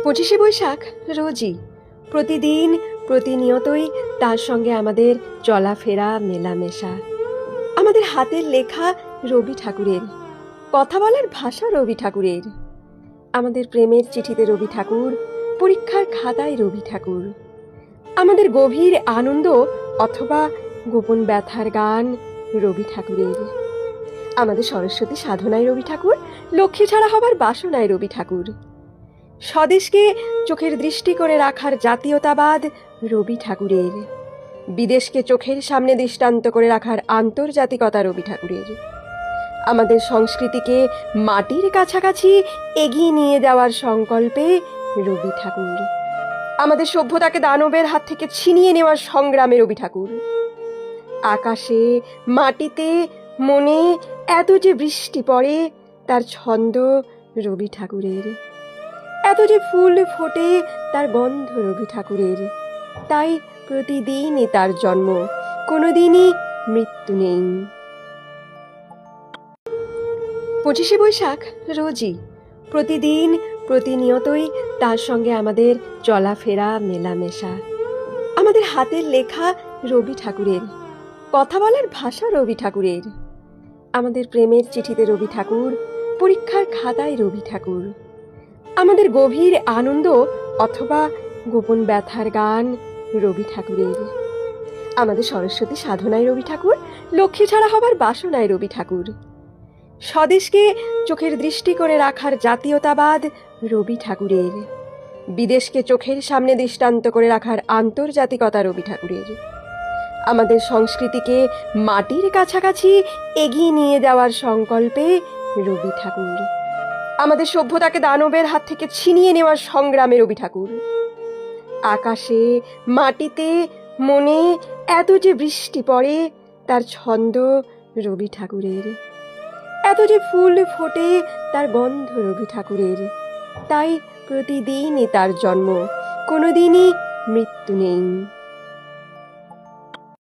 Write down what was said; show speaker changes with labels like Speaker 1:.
Speaker 1: পঁচিশে বৈশাখ রোজই প্রতিদিন প্রতিনিয়তই তার সঙ্গে আমাদের চলাফেরা মেলামেশা। আমাদের হাতের লেখা রবি ঠাকুরের, কথা বলার ভাষা রবি ঠাকুরের, আমাদের প্রেমের চিঠিতে রবি ঠাকুর, পরীক্ষার খাতায় রবি ঠাকুর, আমাদের গভীর আনন্দ অথবা গোপন ব্যথার গান রবি ঠাকুরের, আমাদের সরস্বতী সাধনায় রবি ঠাকুর, লক্ষ্মী ছাড়া হবার বাসনায় রবি ঠাকুর, স্বদেশকে চোখের দৃষ্টি করে রাখার জাতীয়তাবাদ রবি ঠাকুরের, বিদেশকে চোখের সামনে দৃষ্টান্ত করে রাখার আন্তর্জাতিকতা রবি ঠাকুরের, আমাদের সংস্কৃতিকে মাটির কাছাকাছি এগিয়ে নিয়ে যাওয়ার সংকল্পে রবি ঠাকুর, আমাদের সভ্যতাকে দানবের হাত থেকে ছিনিয়ে নেওয়ার সংগ্রামে রবি ঠাকুর। আকাশে মাটিতে মনে এত যে বৃষ্টি পড়ে তার ছন্দ রবি ঠাকুরের, এত যে ফুল ফোটে তার গন্ধ রবি ঠাকুরের, তাই প্রতিদিনই তার জন্ম, কোনোদিনই মৃত্যু নেই। পঁচিশে বৈশাখ রোজই প্রতিদিন প্রতিনিয়তই তার সঙ্গে আমাদের চলাফেরা মেলামেশা। আমাদের হাতের লেখা রবি ঠাকুরের, কথা বলার ভাষা রবি ঠাকুরের, আমাদের প্রেমের চিঠিতে রবি ঠাকুর, পরীক্ষার খাতায় রবি ঠাকুর, আমাদের গভীর আনন্দ অথবা গোপন ব্যথার গান রবি ঠাকুরের, আমাদের সরস্বতী সাধনায় রবি ঠাকুর, লক্ষ্মী ছাড়া হবার বাসনায় রবি ঠাকুর, স্বদেশকে চোখের দৃষ্টি করে রাখার জাতীয়তাবাদ রবি ঠাকুরের, বিদেশকে চোখের সামনে দৃষ্টান্ত করে রাখার আন্তর্জাতিকতা রবি ঠাকুরের, আমাদের সংস্কৃতিকে মাটির কাছাকাছি এগিয়ে নিয়ে যাওয়ার সংকল্পে রবি ঠাকুর, আমাদের সভ্যতাকে দানবের হাত থেকে ছিনিয়ে নেওয়ার সংগ্রামে রবি ঠাকুর। আকাশে মাটিতে মনে এত যে বৃষ্টি পড়ে তার ছন্দ রবি ঠাকুরের, এত যে ফুল ফোটে তার গন্ধ রবি ঠাকুরের, তাই প্রতিদিনই তার জন্ম, কোনোদিনই মৃত্যু নেই।